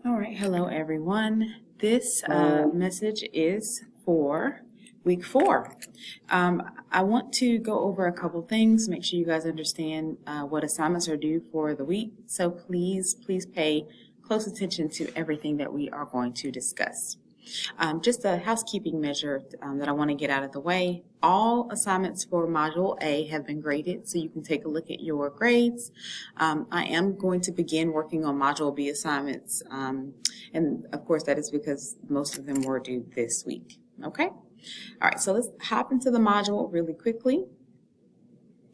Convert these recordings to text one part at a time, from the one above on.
All right, hello everyone. This message is for week 4. I want to go over a couple things, make sure you guys understand what assignments are due for the week. So please pay close attention to everything that we are going to discuss. Just a housekeeping measure that I want to get out of the way. All assignments for Module A have been graded, so you can take a look at your grades. I am going to begin working on Module B assignments, and of course that is because most of them were due this week. Okay? All right, so let's hop into the module really quickly.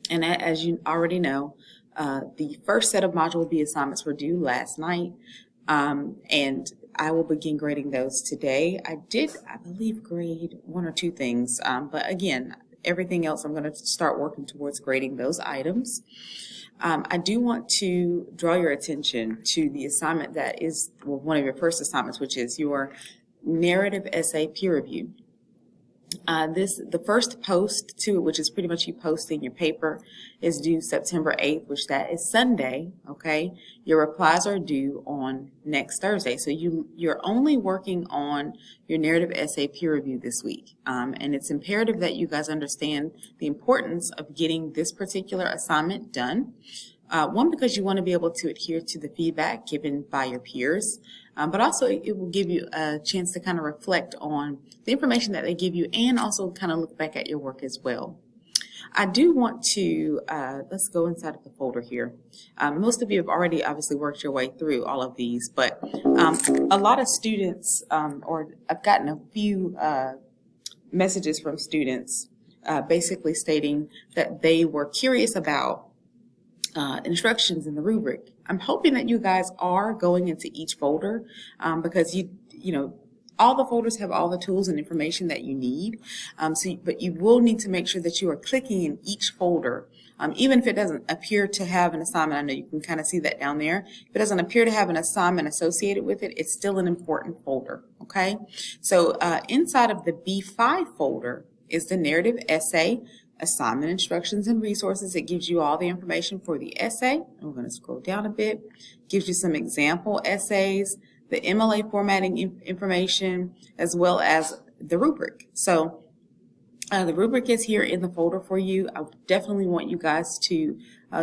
And as you already know, the first set of Module B assignments were due last night, and I will begin grading those today. I believe, grade 1 or 2 things, but again, everything else I'm going to start working towards grading those items. I do want to draw your attention to the assignment that is one of your first assignments, which is your narrative essay peer review. The first post to it, which is pretty much you posting your paper, is due September 8th, which that is Sunday, okay? Your replies are due on next Thursday. So you're only working on your narrative essay peer review this week. And it's imperative that you guys understand the importance of getting this particular assignment done. One, because you want to be able to adhere to the feedback given by your peers, but also it will give you a chance to kind of reflect on the information that they give you and also kind of look back at your work as well. I do want to, let's go inside of the folder here. Most of you have already obviously worked your way through all of these, but a lot of students, or I've gotten a few messages from students basically stating that they were curious about instructions in the rubric. I'm hoping that you guys are going into each folder because you know all the folders have all the tools and information that you need. But you will need to make sure that you are clicking in each folder, even if it doesn't appear to have an assignment. I know you can kind of see that down there. If it doesn't appear to have an assignment associated with it, it's still an important folder. Okay, so inside of the B5 folder is the narrative essay, assignment instructions and resources. It gives you all the information for the essay. I'm going to scroll down a bit. Gives you some example essays, the MLA formatting information, as well as the rubric. So the rubric is here in the folder for you. I definitely want you guys to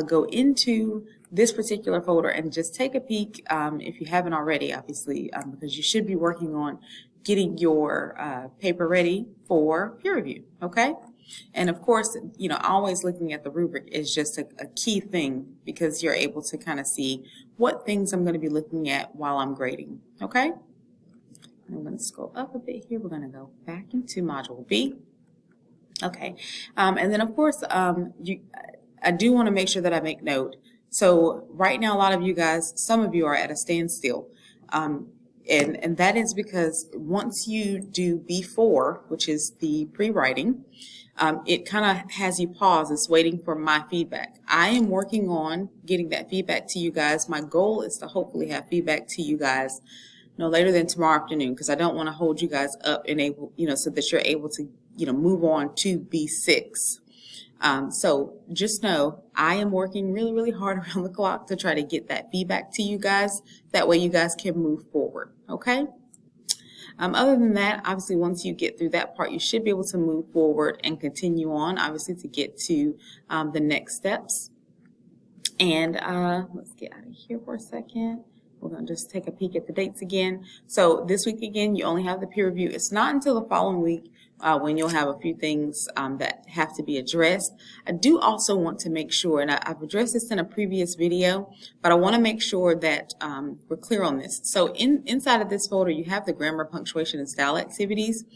go into this particular folder and just take a peek if you haven't already, obviously, because you should be working on getting your paper ready for peer review, okay? And of course, you know, always looking at the rubric is just a key thing because you're able to kind of see what things I'm going to be looking at while I'm grading, okay? I'm going to scroll up a bit here. We're going to go back into Module B. Okay, and then of course, I do want to make sure that I make note. So right now, a lot of you guys, some of you are at a standstill. And that is because once you do B4, which is the pre-writing, it kind of has you pause. It's waiting for my feedback. I am working on getting that feedback to you guys. My goal is to hopefully have feedback to you guys no later than tomorrow afternoon, because I don't want to hold you guys up and able, you know, so that you're able to, you know, move on to B6. So just know I am working really hard around the clock to try to get that feedback to you guys. That way you guys can move forward, okay? Other than that, obviously, once you get through that part, you should be able to move forward and continue on, obviously, to get to the next steps. And let's get out of here for a second. We're going to just take a peek at the dates again. So this week, again, you only have the peer review. It's not until the following week when you'll have a few things that have to be addressed. I do also want to make sure, and I've addressed this in a previous video, but I want to make sure that we're clear on this. So inside of this folder, you have the grammar, punctuation, and style activities.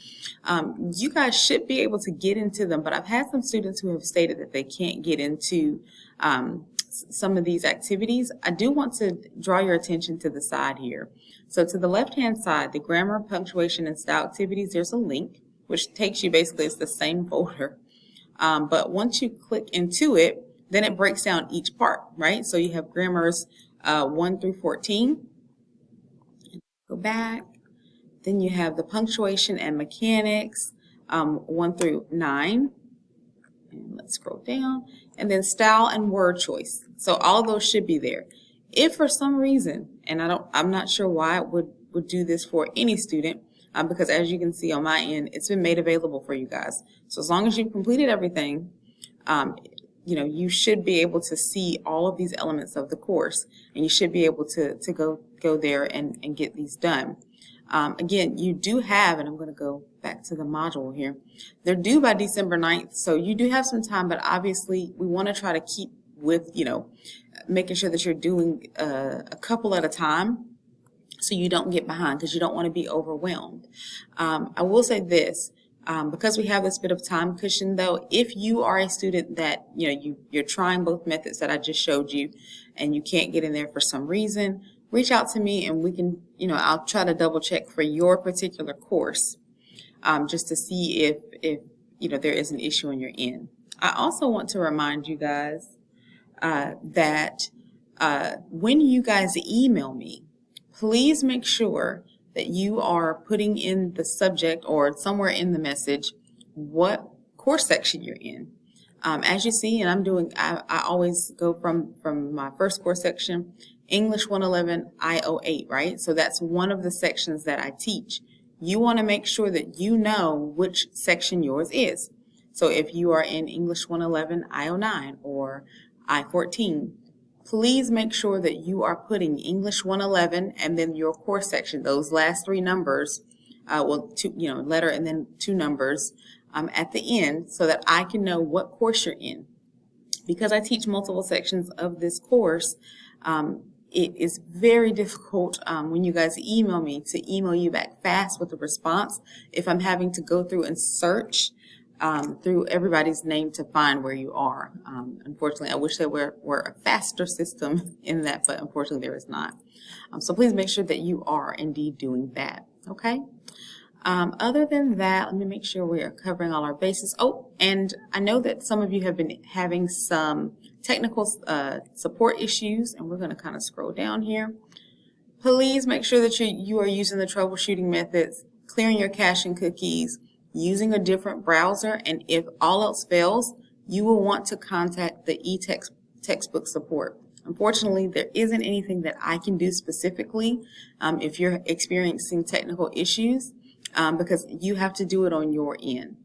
You guys should be able to get into them, but I've had some students who have stated that they can't get into some of these activities. I do want to draw your attention to the side here. So to the left-hand side, the grammar, punctuation, and style activities, there's a link which takes you basically, it's the same folder. But once you click into it, then it breaks down each part, right? So you have grammars 1 through 14. Go back. Then you have the punctuation and mechanics 1 through 9. And let's scroll down. And then style and word choice. So all of those should be there. If for some reason, and I'm not sure why it would do this for any student, because as you can see on my end, it's been made available for you guys. So as long as you've completed everything, you should be able to see all of these elements of the course, and you should be able to go there and get these done. Again, you do have, and I'm going to go back to the module here, they're due by December 9th, so you do have some time, but obviously we want to try to keep with, making sure that you're doing a couple at a time so you don't get behind, because you don't want to be overwhelmed. I will say this, because we have this bit of time cushion though, if you are a student that, you're trying both methods that I just showed you and you can't get in there for some reason, reach out to me and we can, I'll try to double check for your particular course, just to see if there is an issue on your end. I also want to remind you guys that when you guys email me, please make sure that you are putting in the subject or somewhere in the message what course section you're in. As you see, and I always go from my first course section, English 111 IO8, right? So that's one of the sections that I teach. You want to make sure that you know which section yours is. So if you are in English 111 IO9 or I14, please make sure that you are putting English 111 and then your course section, those last three numbers, letter and then two numbers at the end, so that I can know what course you're in. Because I teach multiple sections of this course, it is very difficult when you guys email me to email you back fast with a response if I'm having to go through and search through everybody's name to find where you are. Unfortunately, I wish there were a faster system in that, but unfortunately there is not. So please make sure that you are indeed doing that, okay? Other than that, let me make sure we are covering all our bases. Oh, and I know that some of you have been having some technical support issues, and we're going to kind of scroll down here. Please make sure that you are using the troubleshooting methods, clearing your cache and cookies, using a different browser, and if all else fails, you will want to contact the textbook support. Unfortunately, there isn't anything that I can do specifically if you're experiencing technical issues, because you have to do it on your end.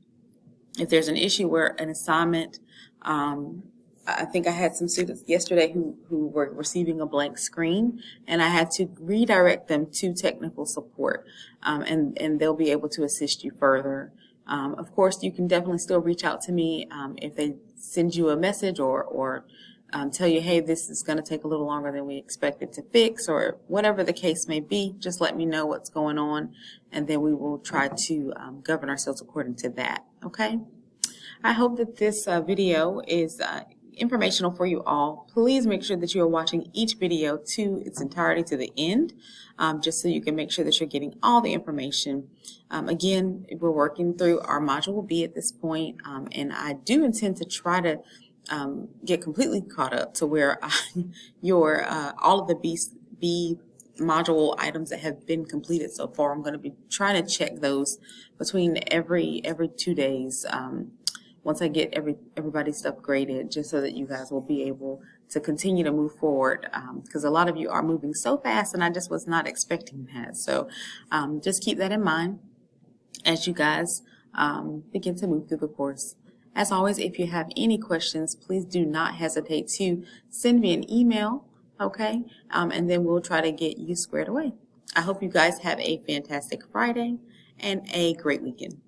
If there's an issue where an assignment, I think I had some students yesterday who were receiving a blank screen, and I had to redirect them to technical support, and they'll be able to assist you further. Of course, you can definitely still reach out to me if they send you a message or tell you, hey, this is going to take a little longer than we expected to fix, or whatever the case may be. Just let me know what's going on, and then we will try to govern ourselves according to that. Okay? I hope that this video is informational for you all. Please make sure that you are watching each video to its entirety to the end, just so you can make sure that you're getting all the information. Again, we're working through our module B at this point, and I do intend to try to get completely caught up to where your all of the B module items that have been completed so far, I'm going to be trying to check those between every 2 days. Once I get everybody's stuff graded, just so that you guys will be able to continue to move forward, because a lot of you are moving so fast and I just was not expecting that. So just keep that in mind as you guys begin to move through the course. As always, if you have any questions, please do not hesitate to send me an email, okay? And then we'll try to get you squared away. I hope you guys have a fantastic Friday and a great weekend.